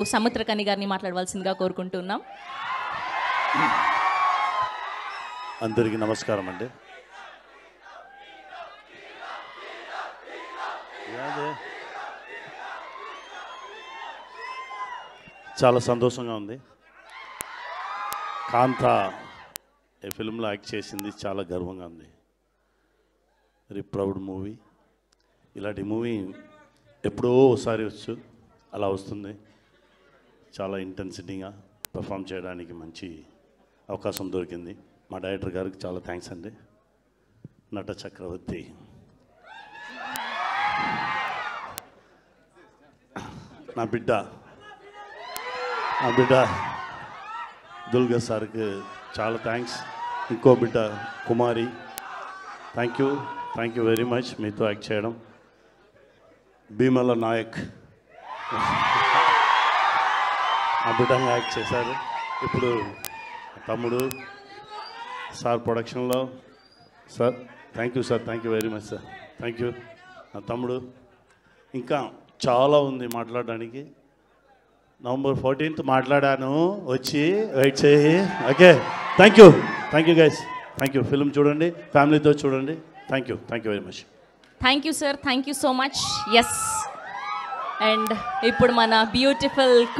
సముద్రకని గారిని మాట్లాడవలసిందిగా కోరుకుంటున్నాం. అందరికీ నమస్కారం అండి. చాలా సంతోషంగా ఉంది. కాంత ఈ ఫిల్మ్లో యాక్ట్ చేసింది చాలా గర్వంగా ఉంది. Very proud movie. ఇలాంటి మూవీ ఎప్పుడో ఒకసారి వచ్చు, అలా వస్తుంది. చాలా ఇంటెన్సిటీగా పర్ఫామ్ చేయడానికి మంచి అవకాశం దొరికింది. మా డైరెక్టర్ గారికి చాలా థ్యాంక్స్ అండి. నట చక్రవర్తి నా బిడ్డ దుల్గా సార్కి చాలా థ్యాంక్స్. ఇంకో బిడ్డ కుమారి, థ్యాంక్ యూ వెరీ మచ్ మీతో యాక్ట్ చేయడం. భీమల నాయక్ ఆ బిడ్డగా యాక్ట్ చేశారు. ఇప్పుడు తమ్ముడు సార్ ప్రొడక్షన్లో sir thank you very much sir. Thank you నా తమ్ముడు. ఇంకా చాలా ఉంది మాట్లాడడానికి. November 14th మాట్లాడాను, వచ్చి వెయిట్ చేయి. Okay, thank you guys. Thank you. Film చూడండి, ఫ్యామిలీతో చూడండి. Thank you very much. Thank you sir, thank you so much. Yes, and ఇప్పుడు మన బ్యూటిఫుల్